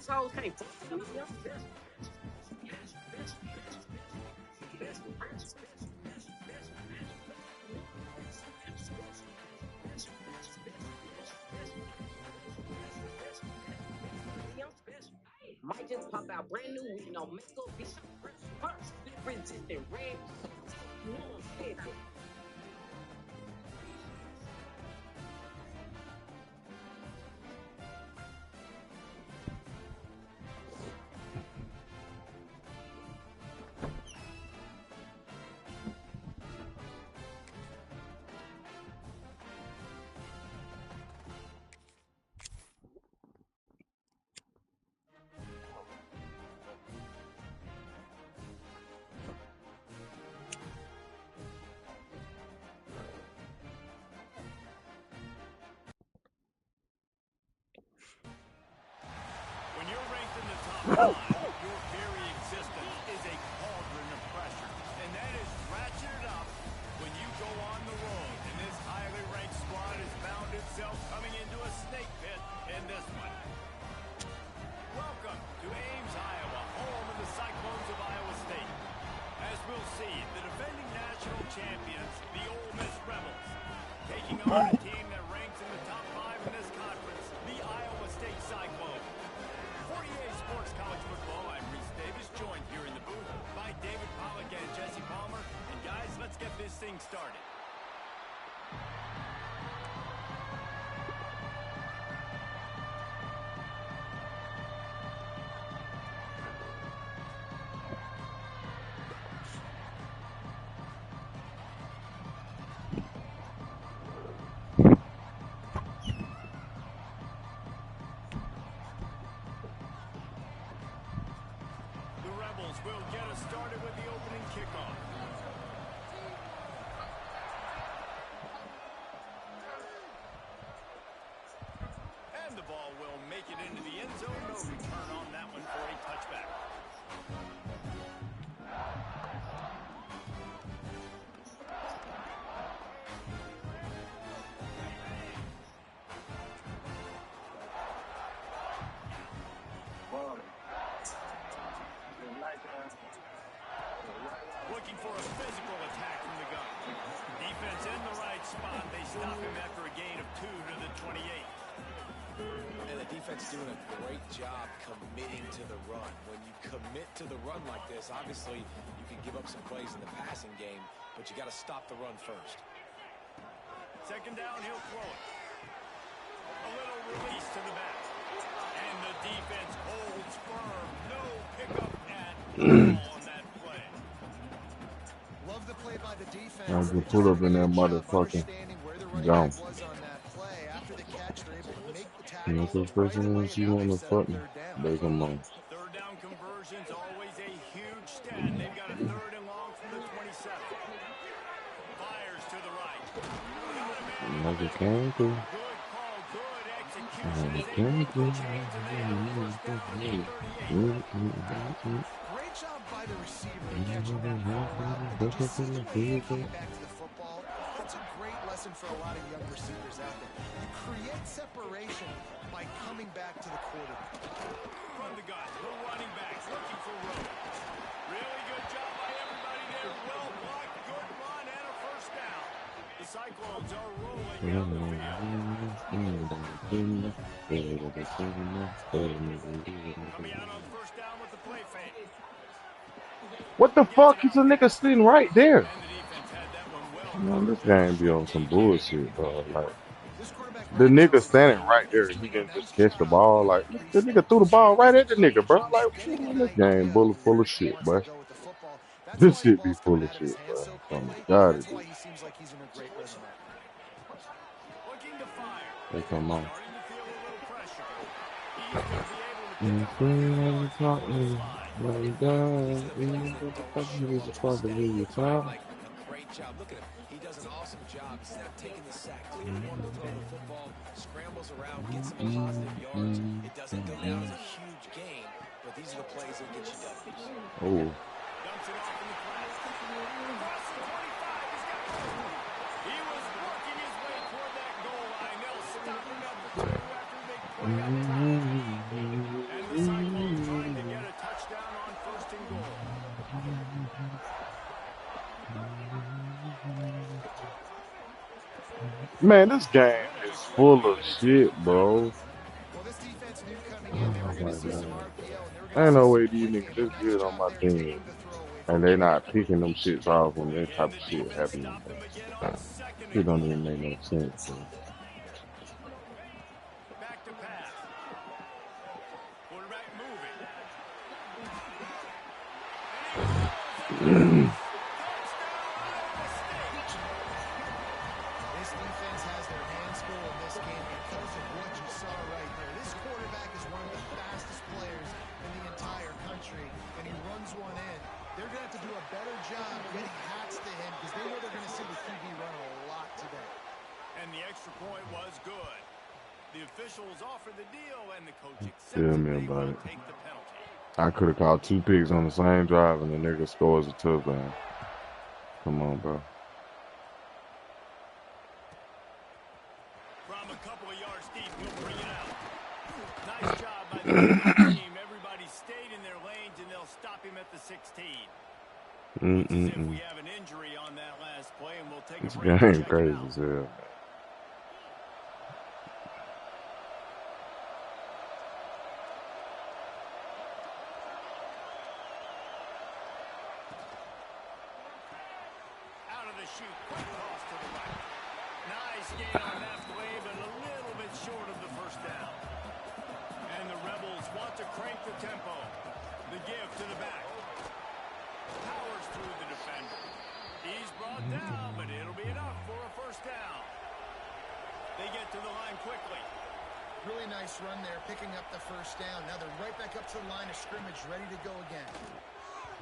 hoes can't fuck with me. Might just pop out brand new with no makeup, bitch. Resistant red. You know I'm saying? Your very existence is a cauldron of pressure, and that is ratcheted up when you go on the road. And this highly ranked squad has found itself coming into a snake pit in this one. Welcome to Ames, Iowa, home of the Cyclones of Iowa State. As we'll see, the defending national champions, the Ole Miss Rebels, taking on a team that ranks in the top 5 in this conference, the Iowa State Cyclones. 48 Sports College Football, I'm Reese Davis, joined here in the booth by David Pollack and Jesse Palmer. And guys, let's get this thing started. Will get us started with the opening kickoff. And the ball will make it into the end zone. No return on that one for a touchback. Looking for a physical attack from the gun. Defense in the right spot. They stop him after a gain of 2 to the 28. And the defense is doing a great job committing to the run. When you commit to the run like this, obviously you can give up some plays in the passing game, but you got to stop the run first. Second down, he'll throw it. A little release to the back. And the defense holds firm. No pickup at all on that play. Love the play by the defense. I just pull up in that motherfucking zone. You know, the person when she want to fucking they come on. Third down conversion's always a huge stat. They've got a third and long from the 27. Fires to the right. Like it came through. Good call, good execution. It came through. Great job by the receiver catching that ball out and just coming back to the football. That's a great lesson for a lot of young receivers out there. You create separation by coming back to the quarterback. From the gun, the running backs looking for room. Really good job by everybody there. Well blocked, good run, and a first down. The Cyclones are rolling down the field. Coming out on first down with the play fake. What the fuck is a nigga sitting right there? And the defense had that one well. Man, this game be on some bullshit, bro. Like, the nigga standing right there, he can just catch the ball. Like, the nigga threw the ball right at the nigga, bro. Like, man, this game full of shit, bro. This shit be full of shit, bro. Oh my God, it is. They come on. Great job. Look at him. He does an awesome job. He's not taking the sack. Cleaning the board, throwing the football, scrambles around, gets some positive yards. It doesn't go down as a huge gain, but these are the plays that get you W's. Oh. Dumps it off in the flat. Across the 25. He's got two. He was working his way toward that goal line. They'll stop him at the 2 after they put it up top. And the Man, this game is full of shit, bro. Well, this defense knew coming in they Oh were going to my see some god. RPO, and they were going to Ain't see no some way these quick niggas and this nice good on job my team. containing the throw away from And the they not quarterback. picking them shits off when that type And of the shit defense happening, stopped bro. them again on 2nd It and don't goal. even make no sense, bro. Back to pass. Quarterback moving. This defense has their hands full in this game because of what you saw right there. This quarterback is one of the fastest players in the entire country, and he runs one in. They're going to have to do a better job getting hats to him because they know they're going to see the QB run a lot today. And the extra point was good. The officials offered the deal, and the coach Tell accepted me they about will it. take the penalty. I could have caught 2 picks on the same drive and the nigga scores a touchdown. Come on, bro. From a couple of yards deep, he'll bring it out. Nice job by the defense team. Everybody stayed in their lanes, and they'll stop him at the 16. Looks as if we have an injury on that last play, and we'll take This a break to game check it crazy out. as hell, Out of the chute, quick toss to the right. Nice gain on that play, but a little bit short of the first down. And the Rebels want to crank the tempo. The give to the back. Powers through the defender. He's brought down, but it'll be enough for a first down. They get to the line quickly. Really nice run there, picking up the first down. Now they're right back up to the line of scrimmage, ready to go again.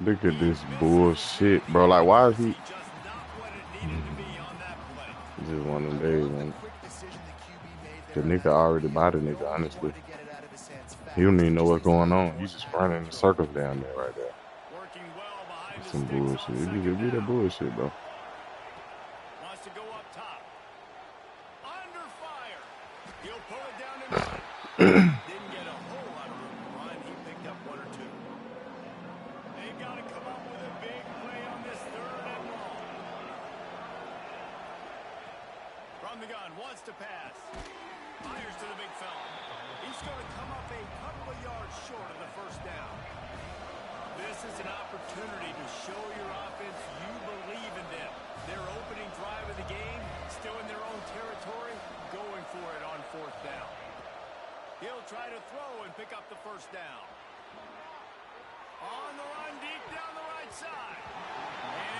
Look at this bullshit, bro. Like, why is he? Just not what it needed to be on that play. It's just one of them I days, love the man. quick decision the QB made The there on nigga that already RPO. by the He nigga, only honestly. wanted to get it out of his hands He don't fast. even know Just what's needs a going little on. more He's just accurate running in throw. circles down there right there. Working well behind the Some sticks on bullshit. It second be that down. bullshit, bro. Wants to go up top. Under fire. He'll pull it down and run. Didn't get a whole lot of room to run. He picked up 1 or 2. They've got to come up with a big play on this 3rd and long. From the gun, wants to pass. Fires to the big fella. He's going to come up a couple of yards short of the first down. This is an opportunity to show your offense you believe in them. Their opening drive of the game, still in their own territory, going for it on 4th down. He'll try to throw and pick up the first down. On the run, deep down the right side.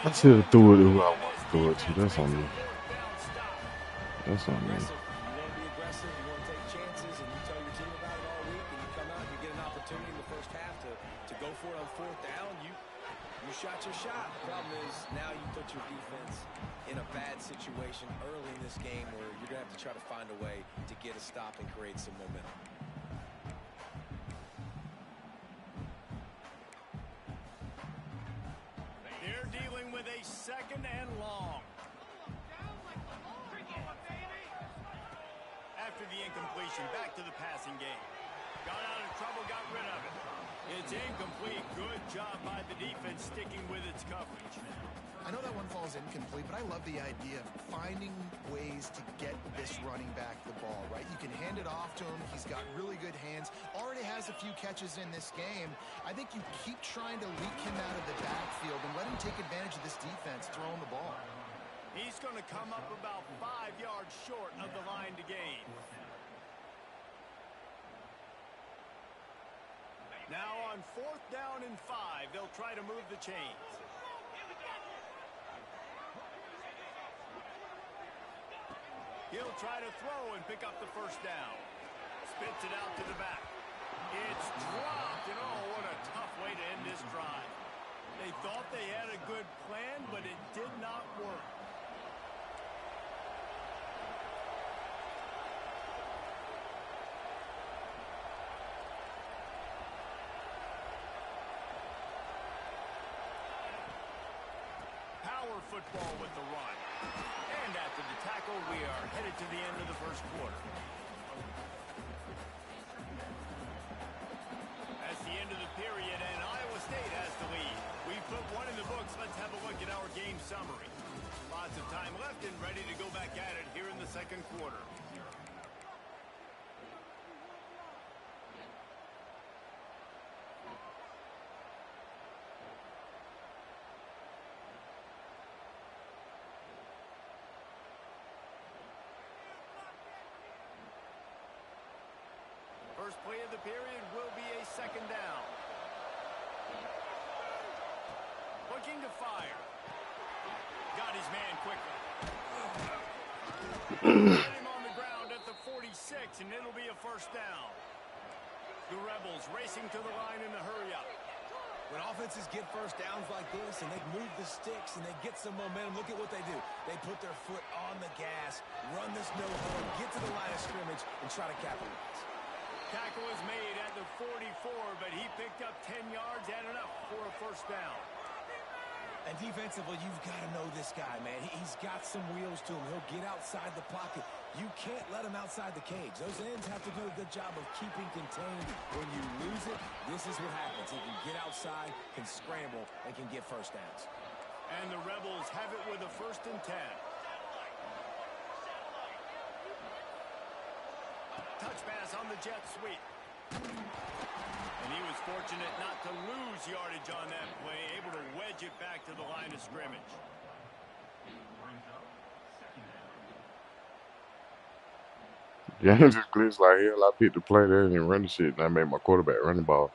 I should have threw it to who I want to throw it to. That's on me. That's on me. Aggressive. You want to be aggressive. You want to take chances, and you tell your team about it all week, and you come out and you get an opportunity in the first half to go for it on 4th down. You shot your shot. The problem is now you put your defense in a bad situation early in this game where you're going to have to try to find a way to get a stop and create some momentum. They're dealing with a 2nd and long. After the incompletion, back to the passing game. Got out of trouble, got rid of it. It's incomplete. Good job by the defense sticking with its coverage. I know that one falls incomplete, but I love the idea of finding ways to get this running back the ball, right? You can hand it off to him. He's got really good hands. Already has a few catches in this game. I think you keep trying to leak him out of the backfield and let him take advantage of this defense throwing the ball. He's going to come up about 5 yards short of the line to gain. Now on 4th down and 5, they'll try to move the chains. He'll try to throw and pick up the first down. Spits it out to the back. It's dropped, and oh, what a tough way to end this drive. They thought they had a good plan, but it did not work. Power football with the run. And after the tackle, we are headed to the end of the first quarter. That's the end of the period, and Iowa State has the lead. We put 1 in the books. Let's have a look at our game summary. Lots of time left. left and ready to go back at it here in the second quarter. First play of the period will be a second down. Looking to fire. Got his man quickly. Got him on the ground at the 46, and it'll be a first down. The Rebels racing to the line in a hurry-up. When offenses get first downs like this and they move the sticks and they get some momentum, look at what they do. They put their foot on the gas, run this no-huddle, get to the line of scrimmage, and try to capitalize. Tackle was made at the 44, but he picked up 10 yards and enough for a first down. And defensively, you've got to know this guy, man. He's got some wheels to him. He'll get outside the pocket. You can't let him outside the cage. Those ends have to do a good job of keeping contained. When you lose it, this is what happens. He can get outside, can scramble, and can get first downs. And the Rebels have it with a 1st and 10. Touch pass on the jet sweep. And he was fortunate not to lose yardage on that play, able to wedge it back to the line of scrimmage. Game just glitched like hell. I picked the play there and run the shit, and I made my quarterback run the ball.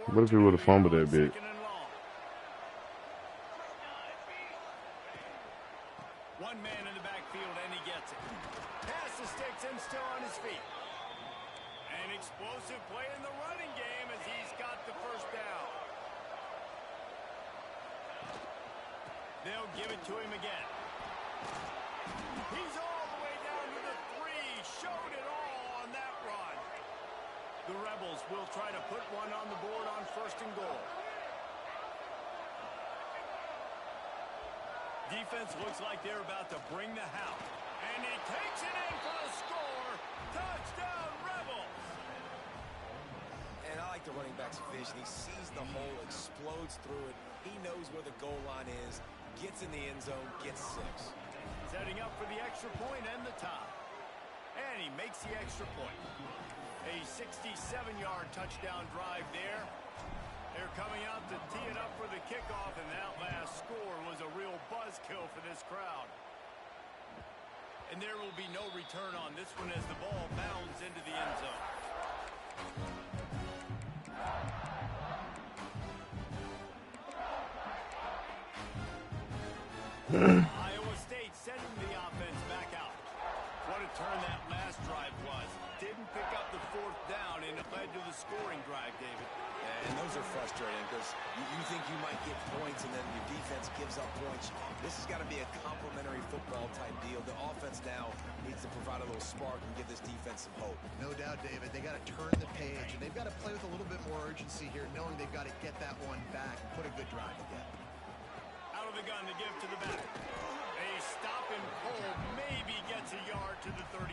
What if he would have fumbled that bit? One man in the backfield, and he gets it. Pass the sticks and still on his feet. An explosive play in the running game as he's got the first down. They'll give it to him again. He's all the way down to the 3. Showed it all on that run. The Rebels will try to put one on the board on 1st and goal. Defense looks like they're about to bring the house. And he takes it in for the score. Touchdown, Rebels! And I like the running back's vision. He sees the hole, explodes through it. He knows where the goal line is, gets in the end zone, gets 6. Setting up for the extra point and the tie. And he makes the extra point. A 67-yard touchdown drive there. They're coming out to tee it up for the kickoff, and that last score was a real buzzkill for this crowd. And there will be no return on this one as the ball bounds into the end zone. Iowa State sending the offense back out. What a turn that last drive was. Didn't pick up the 4th down, and it led to the scoring drive, David. And those are frustrating because you think you might get points and then your defense gives up points. This has got to be a complementary football type deal. The offense now needs to provide a little spark and give this defense some hope. No doubt, David. They got to turn the page, and they've got to play with a little bit more urgency here, knowing they've got to get that one back, put a good drive together. Out of the gun to give to the back. A stop and pull maybe gets a yard to the 34.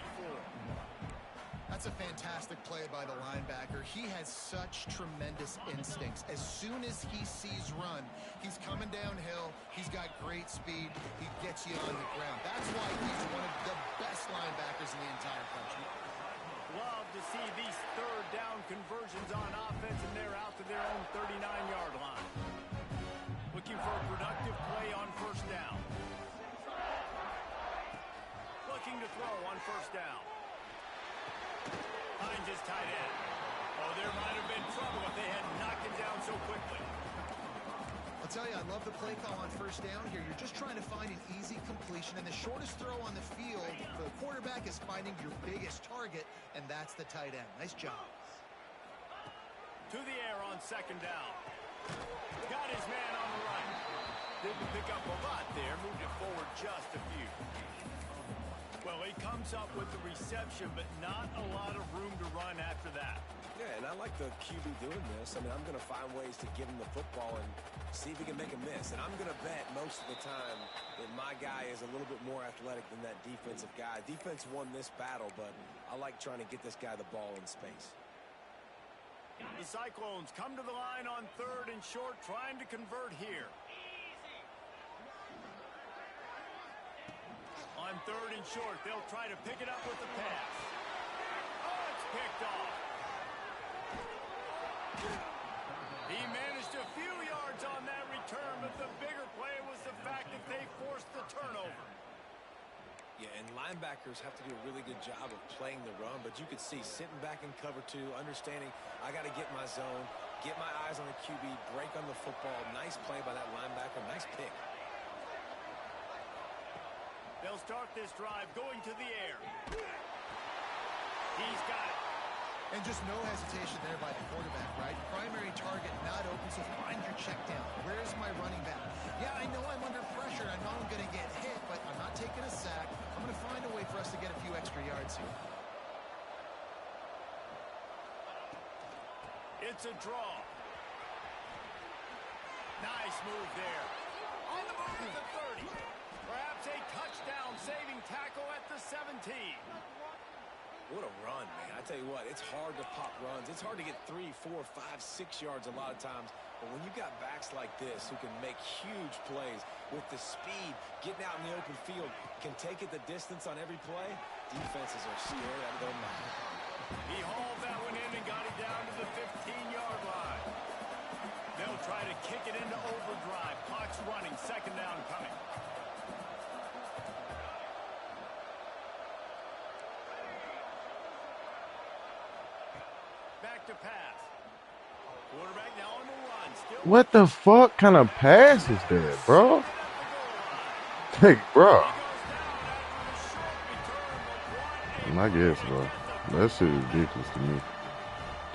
That's a fantastic play by the linebacker. He has such tremendous instincts. As soon as he sees run, he's coming downhill. He's got great speed. He gets you on the ground. That's why he's one of the best linebackers in the entire country. Love to see these 3rd down conversions on offense, and they're out to their own 39-yard line. Looking for a productive play on 1st down. Looking to throw on 1st down. Finds his tight end. Oh, there might have been trouble if they had knocked him down so quickly. I'll tell you, I love the play call on 1st down here. You're just trying to find an easy completion, and the shortest throw on the field for the quarterback is finding your biggest target, and that's the tight end. Nice job. To the air on 2nd down. Got his man on the right. Didn't pick up a lot there. Moved it forward just a few. Well, he comes up with the reception, but not a lot of room to run after that. Yeah, and I like the QB doing this. I mean, I'm going to find ways to give him the football and see if he can make a miss. And I'm going to bet most of the time that my guy is a little bit more athletic than that defensive guy. Defense won this battle, but I like trying to get this guy the ball in space. The Cyclones come to the line on 3rd and short, trying to convert here. 3rd and short. They'll try to pick it up with the pass. Oh, it's picked off. He managed a few yards on that return, but the bigger play was the fact that they forced the turnover. Yeah, and linebackers have to do a really good job of playing the run, but you could see sitting back in cover 2, understanding I got to get my zone, get my eyes on the QB, break on the football. Nice play by that linebacker. Nice pick. They'll start this drive going to the air. He's got it. And just no hesitation there by the quarterback, right? Primary target not open, so find your check down. Where's my running back? Yeah, I know I'm under pressure. I know I'm going to get hit, but I'm not taking a sack. I'm going to find a way for us to get a few extra yards here. It's a draw. Nice move there. On the move at the 30. Perhaps a touchdown-saving tackle at the 17. What a run, man. I tell you what, it's hard to pop runs. It's hard to get 3, 4, 5, 6 yards a lot of times. But when you got backs like this who can make huge plays with the speed, getting out in the open field, can take it the distance on every play, defenses are scared out of their mind. He hauled that one in and got it down to the 15-yard line. They'll try to kick it into overdrive. Clock's running. 2nd down coming. To pass. Quarterback now on the run. Still What the fuck kind of pass is that, bro? Hey, bro. I guess, bro. That shit is ridiculous to me.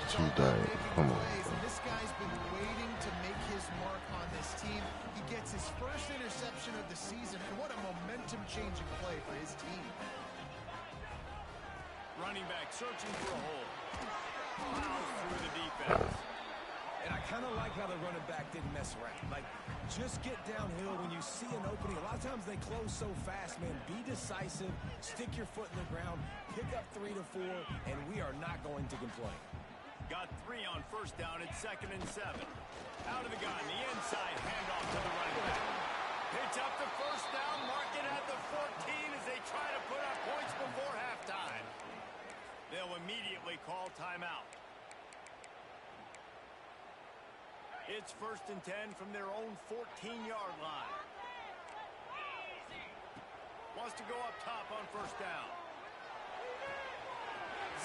Too died. Come on, bro. This guy's been waiting to make his mark on this team. He gets his first interception of the season, and what a momentum-changing play for his team. Running back searching for a hole. Plows through the defense. And I kind of like how the running back didn't mess around. Like, just get downhill when you see an opening. A lot of times they close so fast, man. Be decisive, stick your foot in the ground, pick up 3 to 4, and we are not going to complain. Got 3 on 1st down. It's 2nd and 7. Out of the gun, the inside handoff to the running back. Pitch up to 1st down, mark it at the 14 as they try to put up points before halftime. They'll immediately call timeout. It's 1st and 10 from their own 14-yard line. Wants to go up top on 1st down.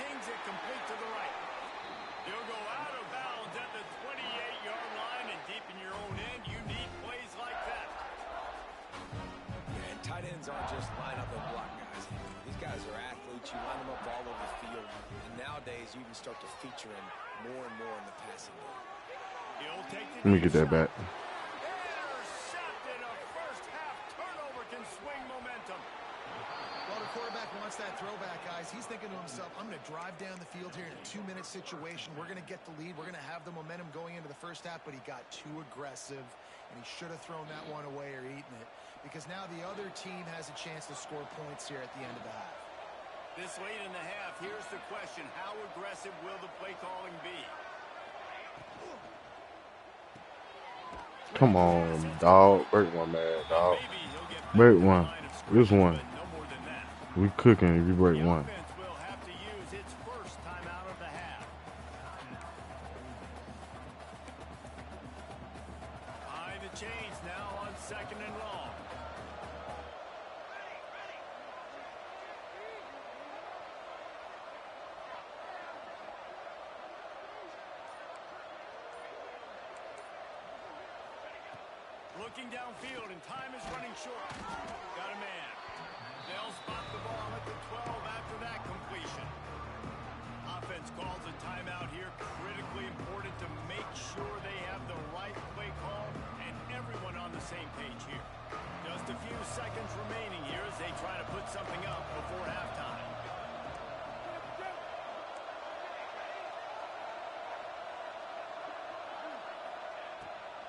Zings it complete to the right. He'll go out of bounds at the 28-yard line, and deep in your own end, you need plays like that. Yeah, and tight ends aren't just line up and block guys. These guys are athletes. You line them up all over the field. And nowadays, you can start to feature them more and more in the passing game. Let me get that back. Intercepted. A first-half turnover can swing momentum. Well, the quarterback wants that throwback, guys. He's thinking to himself, I'm going to drive down the field here in a 2-minute situation. We're going to get the lead. We're going to have the momentum going into the first half, but he got too aggressive, and he should have thrown that one away or eaten it, because now the other team has a chance to score points here at the end of the half. This late in the half, here's the question. How aggressive will the play calling be? Come on, dog. Break one, man, dog. Break one. This one. We cooking if you break one. Will have to use its first timeout of the half. Behind the chains now on 2nd and long. Looking downfield, and time is running short. Got a man. They'll spot the ball at the 12 after that completion. Offense calls a timeout here. Critically important to make sure they have the right play call and everyone on the same page here. Just a few seconds remaining here as they try to put something up before halftime.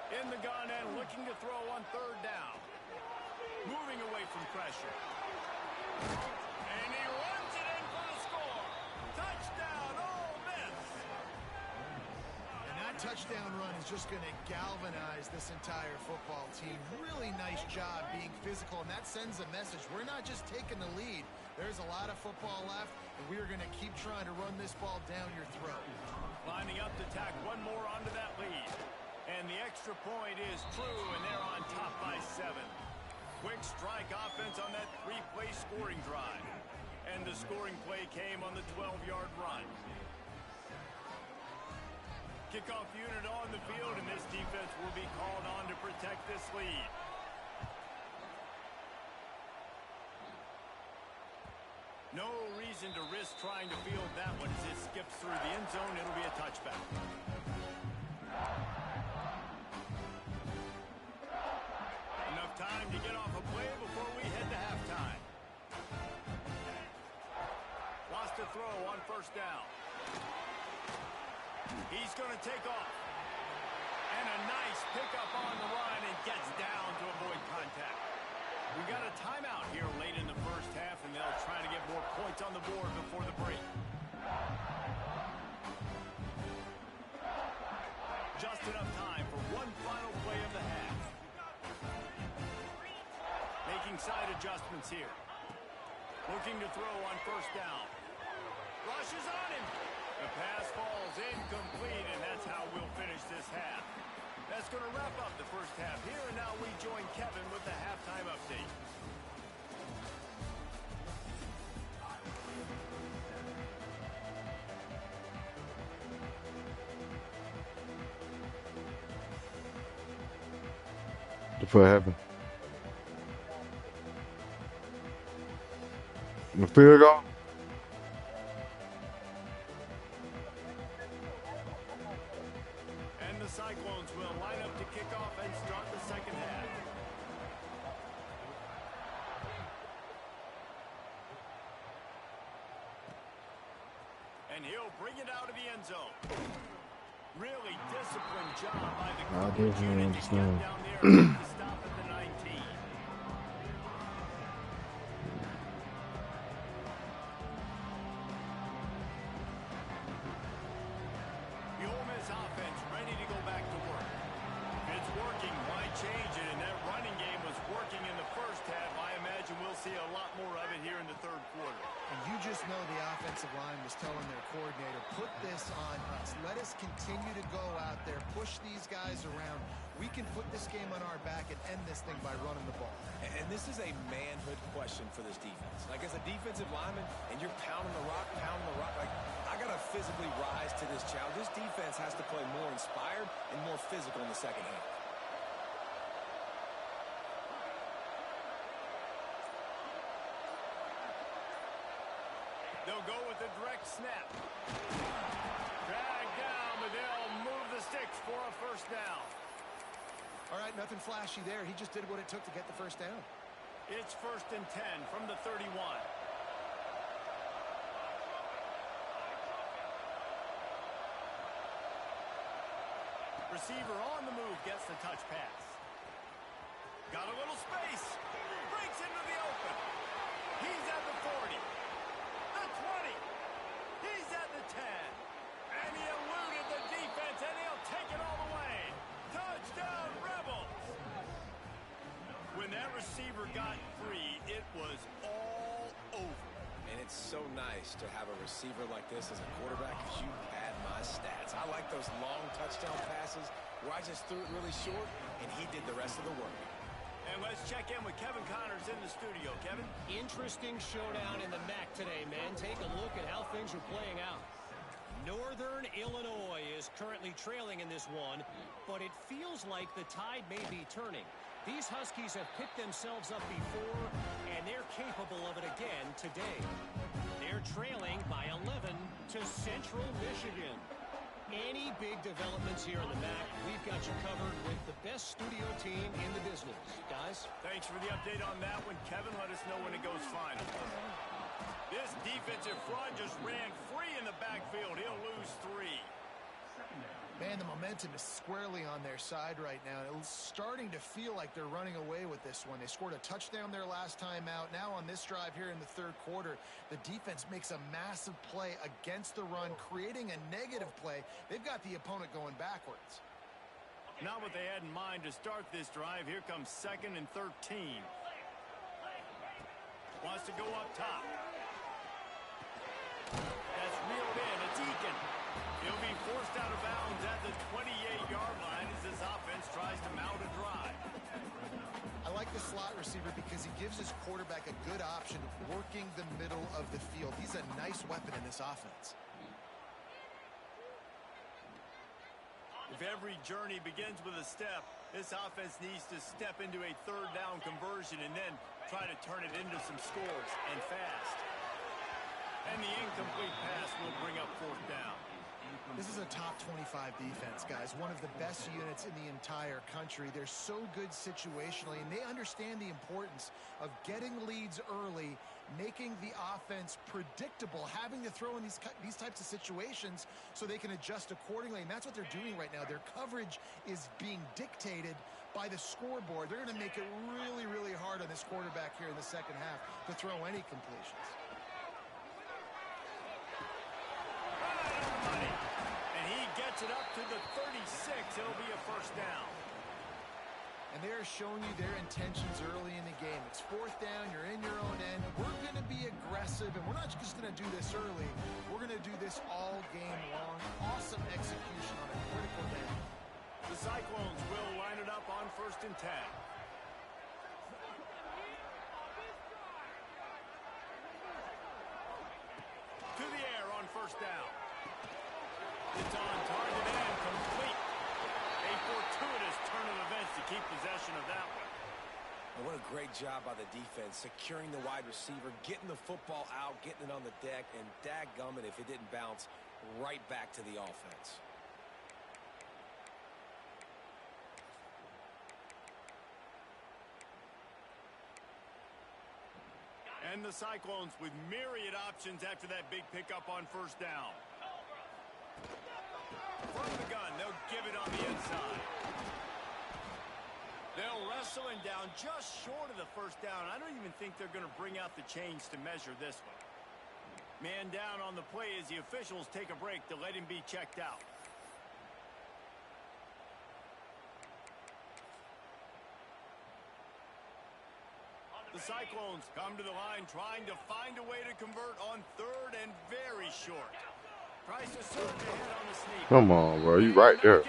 In the gun and looking to throw on 3rd down. Moving away from pressure. And he runs it in for the score. Touchdown, Ole Miss. And that touchdown run is just going to galvanize this entire football team. Really nice job being physical, and that sends a message. We're not just taking the lead. There's a lot of football left, and we are going to keep trying to run this ball down your throat. Lining up to tack one more onto that lead. And the extra point is true, and they're on top by 7. Quick strike offense on that 3-play scoring drive. And the scoring play came on the 12-yard run. Kickoff unit on the field, and this defense will be called on to protect this lead. No reason to risk trying to field that one as it skips through the end zone. It'll be a touchback. Enough time to get off a play before we head to halftime. Lost a throw on first down. He's going to take off. And a nice pickup on the run and gets down to avoid contact. We got a timeout here late in the first half, and they'll try to get more points on the board before the break. Just enough time for one final play of the half. Making side adjustments here. Looking to throw on first down. Rushes on him. The pass falls incomplete, and that's how we'll finish this half. That's going to wrap up the first half here, and now we join Kevin with the halftime update. The fuck happened? The field goal? And the Cyclones will line up to kick off and start the second half. And he'll bring it out of the end zone. Really disciplined job by the coverage unit to get down there and to stop at the 19. The Ole Miss offense ready to go back to work. If it's working, why change it? And that running game was working in the first half. I imagine we'll see a lot more of it here in the third quarter. And you just know the offensive line was telling their coordinator, put this on us. Let us continue to go out there, push these guys around. We can put this game on our back and end this thing by running the ball. And this is a manhood question for this defense. Like, as a defensive lineman, and you're pounding the rock, like, I got to physically rise to this challenge. This defense has to play more inspired and more physical in the second half. They'll go with a direct snap. Drag down, but they'll move the sticks for a first down. All right, nothing flashy there. He just did what it took to get the first down. It's 1st and 10 from the 31. Receiver on the move gets the touch pass. Got a little space. Breaks into the open. He's at the 40. The 20. He's at the 10. And he eluded the defense, and he'll take it all the way. Touchdown, Rebels. When that receiver got free, it was all over. And it's so nice to have a receiver like this as a quarterback because you pad my stats. I like those long touchdown passes where I just threw it really short, and he did the rest of the work. And let's check in with Kevin Connors in the studio. Kevin? Interesting showdown in the MAC today, man. Take a look at how things are playing out. Northern Illinois is currently trailing in this one, but it feels like the tide may be turning. These Huskies have picked themselves up before, and they're capable of it again today. They're trailing by 11 to Central Michigan. Any big developments here in the MAC, we've got you covered with the best studio team in the business. Guys? Thanks for the update on that one, Kevin. Let us know when it goes final. This defensive front just ran free in the backfield. He'll lose 3. Man, the momentum is squarely on their side right now. It's starting to feel like they're running away with this one. They scored a touchdown their last time out. Now on this drive here in the third quarter, the defense makes a massive play against the run, creating a negative play. They've got the opponent going backwards. Not what they had in mind to start this drive. Here comes 2nd and 13. Wants to go up top. That's reeled in. It's Eakin. He'll be forced out of bounds at the 28-yard line as this offense tries to mount a drive. I like the slot receiver because he gives his quarterback a good option working the middle of the field. He's a nice weapon in this offense. If every journey begins with a step, this offense needs to step into a third down conversion and then try to turn it into some scores, and fast. And the incomplete pass will bring up 4th down. This is a top 25 defense, guys. One of the best units in the entire country. They're so good situationally, and they understand the importance of getting leads early, making the offense predictable, having to throw in these types of situations so they can adjust accordingly. And that's what they're doing right now. Their coverage is being dictated by the scoreboard. They're going to make it really, really hard on this quarterback here in the second half to throw any completions. It up to the 36. It'll be a 1st down. And they're showing you their intentions early in the game. It's 4th down. You're in your own end. We're going to be aggressive, and we're not just going to do this early. We're going to do this all game long. Awesome execution on a critical day. The Cyclones will line it up on 1st and 10. To the air on 1st down. It's on target and complete. A fortuitous turn of events to keep possession of that one. And what a great job by the defense, securing the wide receiver, getting the football out, getting it on the deck, and dadgummit if it didn't bounce right back to the offense. And the Cyclones with myriad options after that big pickup on 1st down. From the gun, they'll give it on the inside. They'll wrestle him down just short of the 1st down. I don't even think they're going to bring out the chains to measure this one. Man down on the play as the officials take a break to let him be checked out. The Cyclones come to the line trying to find a way to convert on 3rd and very short. Come on, bro. You right there.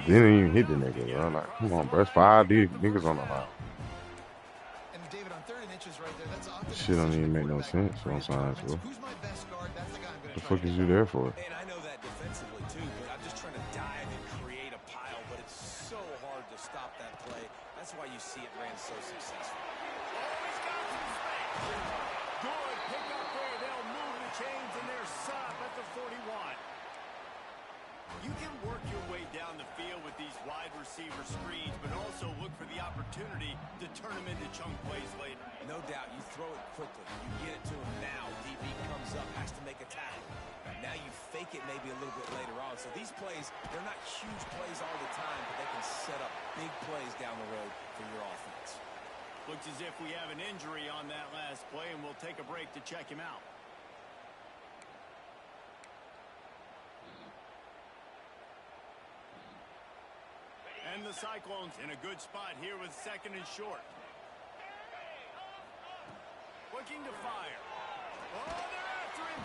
Didn't even hit the nigga, bro. Like, come on, bro. It's 5 niggas on the line. And David, on 3rd and inches right there, that's often shit don't even make no sense sometimes, bro. The fuck is you there for? And I know that defensively too, but I'm just trying to dive and create a pile, but it's so hard to stop that play. That's why you see it ran so successful. Good pickup there. They'll move the chains and they're stop at the 41. You can work your way down the field with these wide receiver screens, but also look for the opportunity to turn them into chunk plays later. No doubt, you throw it quickly. You get it to him now. DB comes up, has to make a tackle. Now you fake it maybe a little bit later on. So these plays, they're not huge plays all the time, but they can set up big plays down the road for your offense. Looks as if we have an injury on that last play, and we'll take a break to check him out. And the Cyclones in a good spot here with 2nd and short. Looking to fire. Oh, they're after him.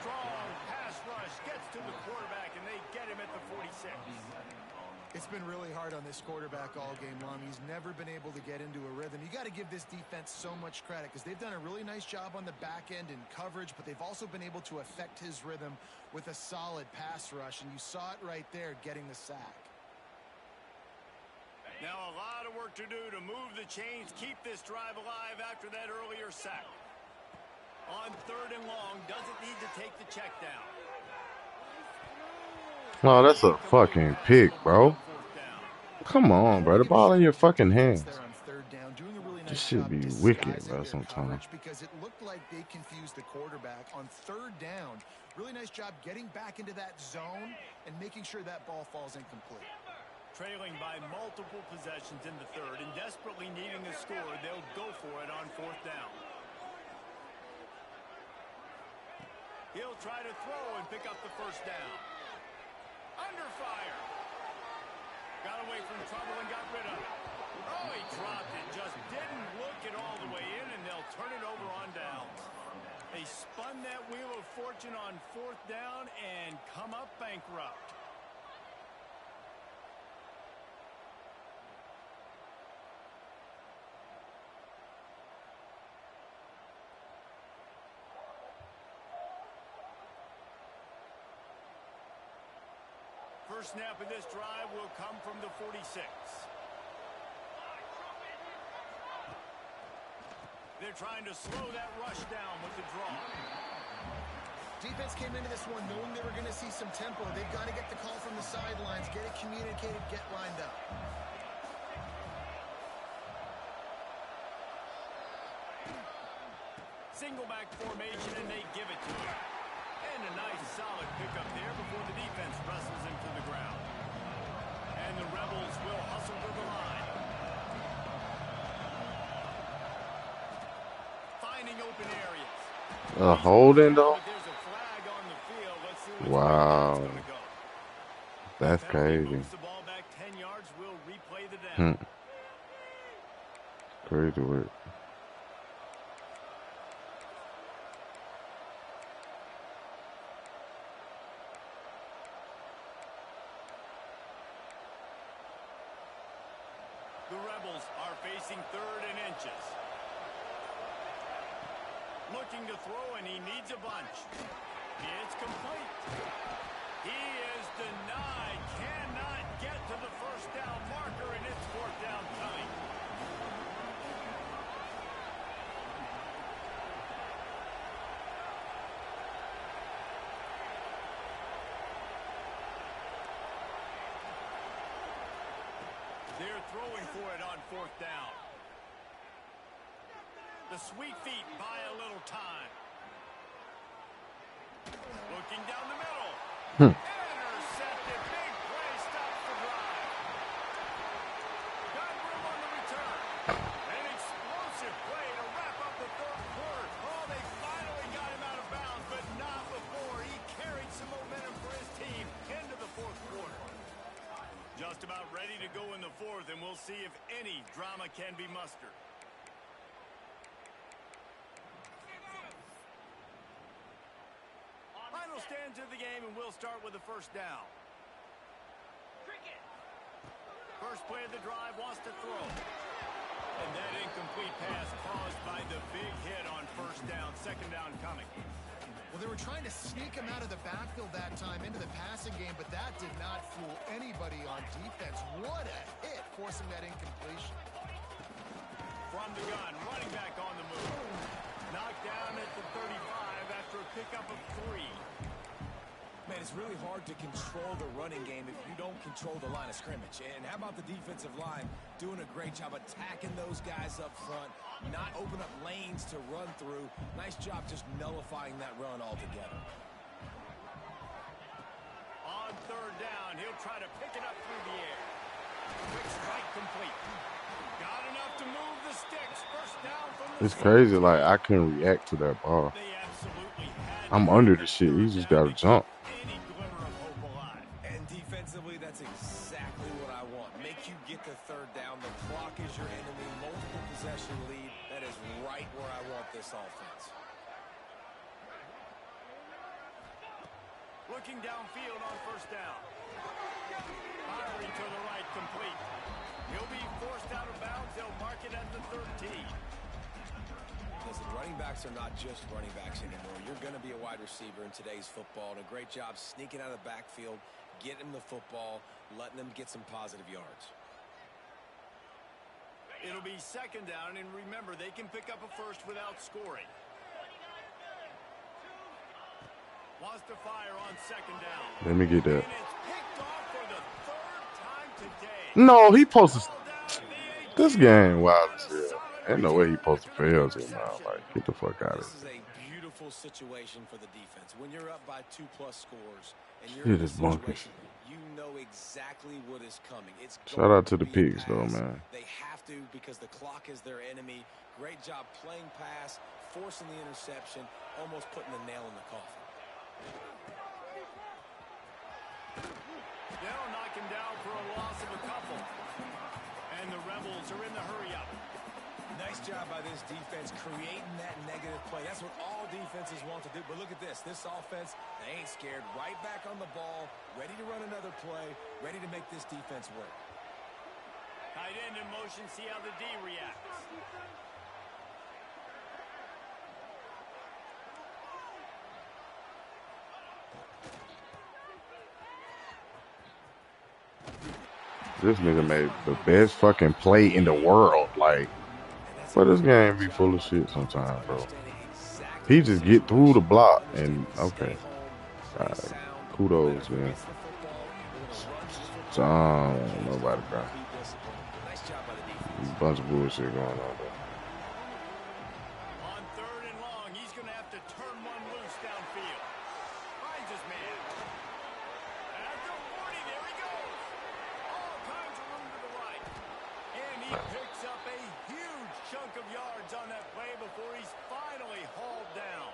Strong pass rush gets to the quarterback, and they get him at the 46. It's been really hard on this quarterback all game long. He's never been able to get into a rhythm. You got to give this defense so much credit because they've done a really nice job on the back end in coverage, but they've also been able to affect his rhythm with a solid pass rush, and you saw it right there getting the sack. Now a lot of work to do to move the chains, keep this drive alive after that earlier sack. On 3rd and long, doesn't need to take the check down. No, that's a fucking pick, bro. Come on, bro. The ball in your fucking hands. This nice shit job be wicked, disguising bro, their sometimes. coverage because it looked like they confused the quarterback on third down. Really nice job getting back into that zone and making sure that ball falls incomplete. Trailing by multiple possessions in the third and desperately needing a score, they'll go for it on fourth down. He'll try to throw and pick up the first down. Under fire. Got away from trouble and got rid of it. Oh, he dropped it. Just didn't look it all the way in, and they'll turn it over on downs. They spun that wheel of fortune on fourth down and come up bankrupt. First snap of this drive will come from the 46. They're trying to slow that rush down with the draw. Defense came into this one knowing they were going to see some tempo. They've got to get the call from the sidelines, get it communicated, get lined up. Single back formation, and they give it to him. And a nice solid pickup there before the defense wrestles him to the ground. And the Rebels will hustle to the line. Finding open areas. A holding though? There's a flag on the field. Let's see which way Wow. that's gonna go. That's Penalty crazy. moves the ball back 10 yards. We'll replay the down. Crazy work. The Rebels are facing third and inches. Looking to throw, and he needs a bunch. It's complete. He is denied. Cannot get to the first down marker, and it's fourth down coming. They're throwing for it on fourth down. The sweet feet buy a little time. Looking down the middle. Intercepted. Big play. Stops the drive. Got room on the return. An explosive play to wrap up the third quarter. Oh, they finally got him out of bounds, but not before. He carried some momentum for his team into the fourth quarter. Just about ready to go in the fourth, and we'll see if any drama can be mustered. Final stands of the game, and we'll start with the first down. First play of the drive, wants to throw. And that incomplete pass caused by the big hit on first down. Second down coming. Well, they were trying to sneak him out of the backfield that time into the passing game, but that did not fool anybody on defense. What a hit, forcing that incompletion. From the gun, running back on the move. Knocked down at the 35 after a pickup of 3. Man, it's really hard to control the running game if you don't control the line of scrimmage. And how about the defensive line doing a great job attacking those guys up front, not open up lanes to run through. Nice job just nullifying that run altogether. On third down, he'll try to pick it up through the air. Quick strike complete. Got enough to move the sticks. First down from the It's crazy, like I couldn't react to that ball. They absolutely had I'm under the shit. He just gotta jump. any glimmer of hope alive. And defensively, that's exactly what I want. Make you get the third down. The clock is your enemy. Multiple possession lead. That is right where I want this offense. Looking downfield on first down. Firing to the right, complete. He'll be forced out of bounds. They'll mark it at the 13. Listen, running backs are not just running backs anymore. You're going to be a wide receiver in today's football, and a great job sneaking out of the backfield, getting them the football, letting them get some positive yards. It'll be second down, and remember, they can pick up a first without scoring. Wants to fire on second down. Let me get that. And it's picked off for the third time today. No, he posted Ball down at the 18. this game wild as hell. Solid Ain't no way he supposed to fail to, man. Like, get the fuck out of This is a beautiful situation for the defense. When you're up by 2+ scores and you're here. in Shit is this bonkers. situation, you know exactly what is coming. It's Shout out to going to the be a pigs, though, pass. man. They have to because the clock is their enemy. Great job playing pass, forcing the interception, almost putting the nail in the coffin. They'll knock him down for a loss of a couple. And the Rebels are in the hurry-up. Nice job by this defense creating that negative play. That's what all defenses want to do. But look at this. This offense, they ain't scared. Right back on the ball, ready to run another play, ready to make this defense work. Tight end in motion, see how the D reacts. This nigga made the best fucking play in the world. Like, but this game be full of shit sometimes, bro. He just get through the block and okay. Kudos, man. So, nobody, bro. Bunch of bullshit going on, bro. On 3rd and long, he's going to have to turn one loose downfield. Finds his man. At the 40, there he goes. All kinds of room to the right. And he picks up a huge chunk of yards on that play before he's finally hauled down.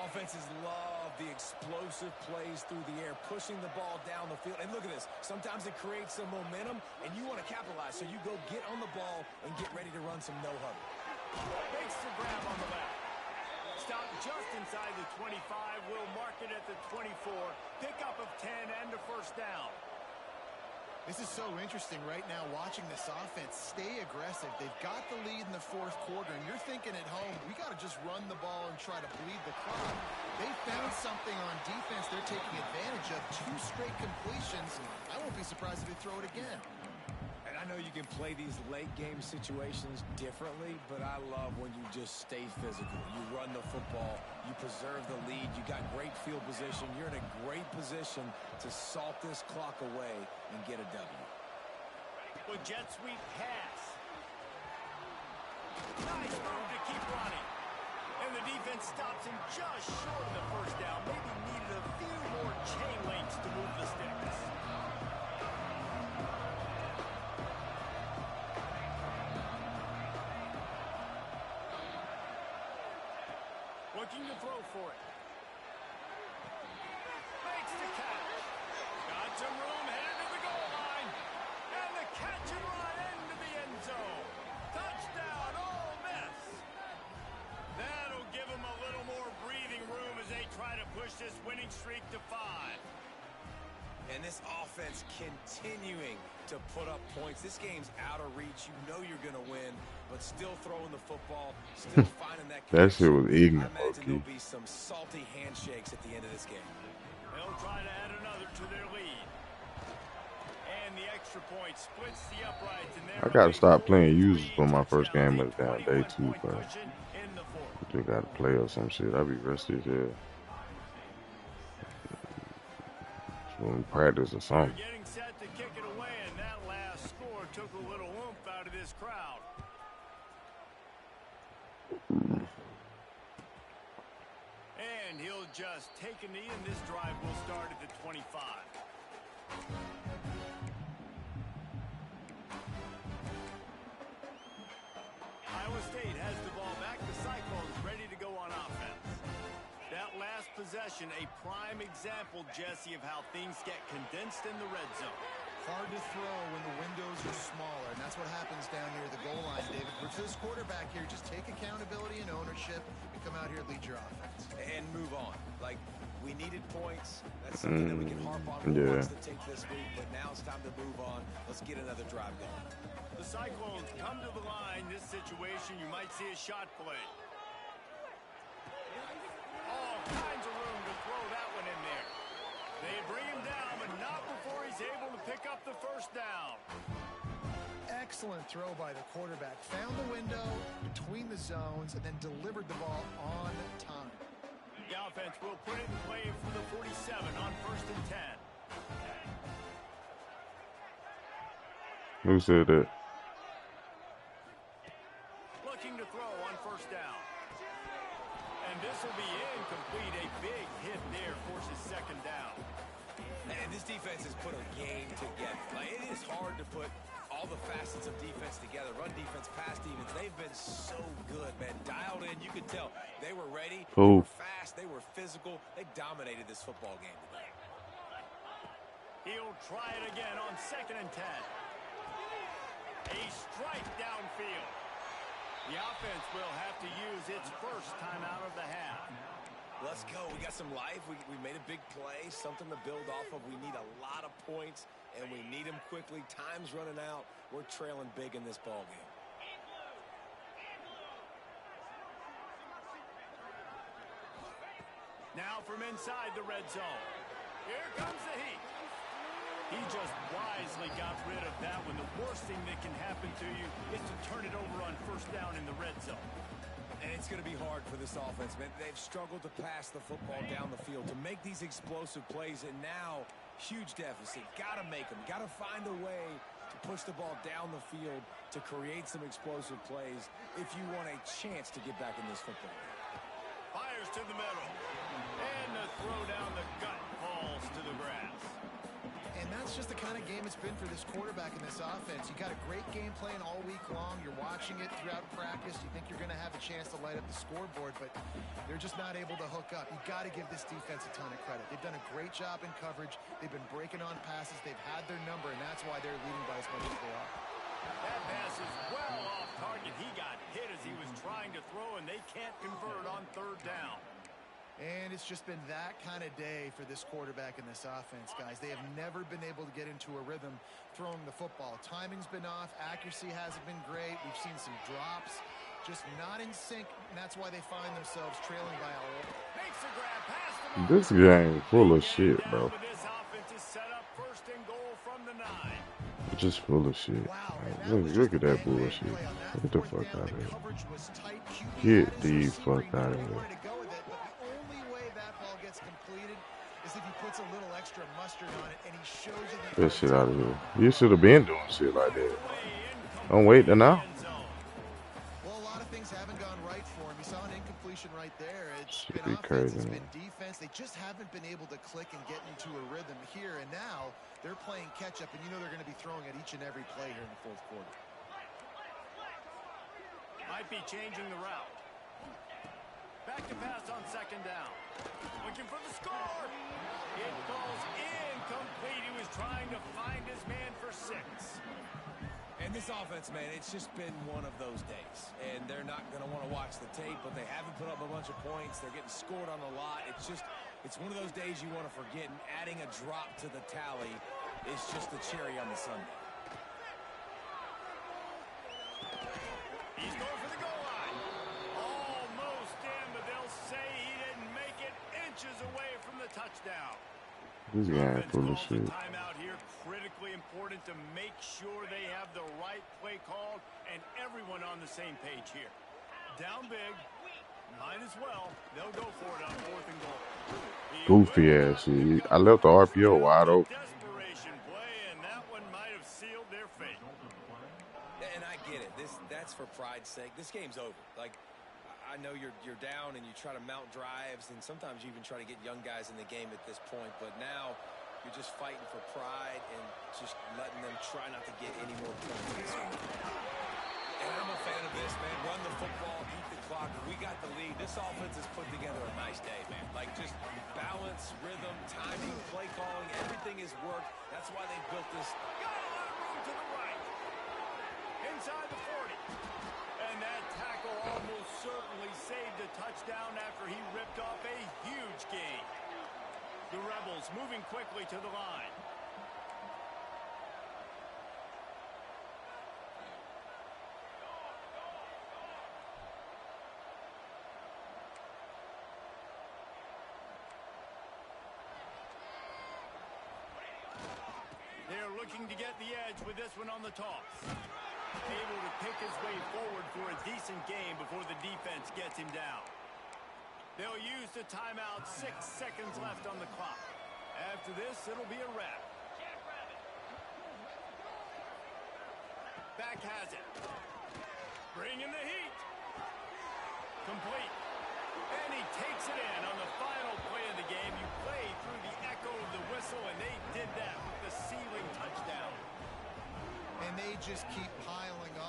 Offenses love the explosive plays through the air, pushing the ball down the field. And look at this. Sometimes it creates some momentum, and you want to capitalize. So you go get on the ball and get ready to run some no-huddle. Makes the grab on the left. Stop just inside the 25. Will mark it at the 24. Pickup of 10 and a first down. This is so interesting right now watching this offense stay aggressive. They've got the lead in the 4th quarter, and you're thinking at home, we got to just run the ball and try to bleed the clock. They found something on defense they're taking advantage of. 2 straight completions. I won't be surprised if they throw it again. And I know you can play these late-game situations differently, but I love when you just stay physical. You run the football, you preserve the lead, you got great field position, you're in a great position to salt this clock away and get a W. With jet sweep pass. Nice move to keep running. And the defense stops him just short of the first down. Maybe needed a few more chain links to move the sticks. Looking to throw for it. Makes the catch. Got some room, headed to the goal line. And the catch and run into the end zone. Touchdown, Ole Miss. That'll give them a little more breathing room as they try to push this winning streak to 5. And this offense continuing to put up points. This game's out of reach. You know you're going to win, but still throwing the football, still finding that That shit was ignorant, I imagine low-key. there'll be some salty handshakes at the end of this game. They'll try to add another to their lead. And the extra point splits the uprights. I And gotta stop playing users for my first game of the damn day too, bro. You gotta play or some shit. I be rusty as hell. When we practice or something. They're getting set to kick it away, and that last score took a little oomph out of this crowd. And he'll just take a knee, and this drive will start at the 25. Iowa State has the ball back. The Cyclones ready to go on offense. That last possession, a prime example, Jesse, of how things get condensed in the red zone. Hard to throw when the windows are smaller, and that's what happens down near the goal line, David. For this quarterback here, just take accountability and ownership and come out here and lead your offense. And move on. Like, we needed points. That's something that we can harp on for once to take this week, but now it's time to move on. Let's get another drive going. The Cyclones come to the line. This situation, you might see a shot play. All kinds of room to throw that one in there. They bring him down, but not before he's able to pick up the first down. Excellent throw by the quarterback. Found the window between the zones and then delivered the ball on time. The offense will put it in play for the 47 on 1st and 10. Who said that? this will be incomplete. A big hit there forces second down. And this defense has put a game together. Like, it is hard to put all the facets of defense together. Run defense, pass defense. They've been so good, man. Dialed in. You could tell they were ready. They were fast. They were physical. They dominated this football game today. He'll try it again on 2nd and 10. A strike downfield. The offense will have to use its first timeout of the half. Let's go. We got some life. We made a big play, something to build off of. We need a lot of points, and we need them quickly. Time's running out. We're trailing big in this ball game. Now from inside the red zone. Here comes the heat. He just wisely got rid of that one. The worst thing that can happen to you is to turn it over on 1st down in the red zone. And it's going to be hard for this offense, man. They've struggled to pass the football down the field, to make these explosive plays, and now huge deficit. Got to make them. Got to find a way to push the ball down the field to create some explosive plays if you want a chance to get back in this football game. Fires to the middle. And the throw down the gut falls to the grass. And that's just the kind of game it's been for this quarterback in this offense. You got a great game plan all week long. You're watching it throughout practice. You think you're going to have a chance to light up the scoreboard, but they're just not able to hook up. You got to give this defense a ton of credit. They've done a great job in coverage. They've been breaking on passes. They've had their number, and that's why they're leading by as much as they are. That pass is well off target. He got hit as he was trying to throw, and they can't convert on 3rd down. And it's just been that kind of day for this quarterback in this offense, guys. They have never been able to get into a rhythm throwing the football. Timing's been off. Accuracy hasn't been great. We've seen some drops. Just not in sync, and that's why they find themselves trailing by a lot. Makes a grab past the This game full of shit, bro. This offense is set up 1st and goal from the 9. Just full of shit. Wow, Look at that bullshit. Get the fuck out of here. Get the fuck out of here. That shit out of here. You should have been doing shit like that. Don't wait till now. Well, a lot of things haven't gone right for him. He saw an incompletion right there. It's Should been be offense, crazy, it's man. been defense. They just haven't been able to click and get into a rhythm here. And now they're playing catch up, and you know they're going to be throwing at each and every play here in the 4th quarter. Might be changing the route. Back to pass on 2nd down. Looking for the score. It falls incomplete. He was trying to find his man for 6. And this offense, man, it's just been one of those days. And they're not going to want to watch the tape, but they haven't put up a bunch of points. They're getting scored on a lot. It's one of those days you want to forget, and adding a drop to the tally is just the cherry on the sundae. He's going for the goal line. Almost in, but they'll say he didn't make it, inches away from the touchdown. This guy full of shit. Timeout here, critically important to make sure they have the right play called and everyone on the same page here. Down big, might as well. They'll go for it on 4th and goal. Goofy ass shit. I left the RPO wide open. Desperation play, and that one might have sealed their fate. And I get it. That's for pride's sake. This game's over. Like, I know you're down and you try to mount drives, and sometimes you even try to get young guys in the game at this point, but now you're just fighting for pride and just letting them try not to get any more points. And I'm a fan of this, man. Run the football, eat the clock. We got the lead. This offense has put together a nice day, man. Like, just balance, rhythm, timing, play calling, everything has worked. That's why they built this. Got a lot of room to the right. Inside the 40. And that tackle almost certainly saved a touchdown after he ripped off a huge gain. The Rebels moving quickly to the line. They're looking to get the edge with this one on the toss. Able to pick his way forward for a decent game before the defense gets him down. They'll use the timeout. 6 seconds left on the clock. After this, it'll be a wrap. Back has it. Bring in the heat. Complete. And he takes it in on the final play of the game. You play through the echo of the whistle, and they did that with the ceiling touchdown. And they just keep piling up.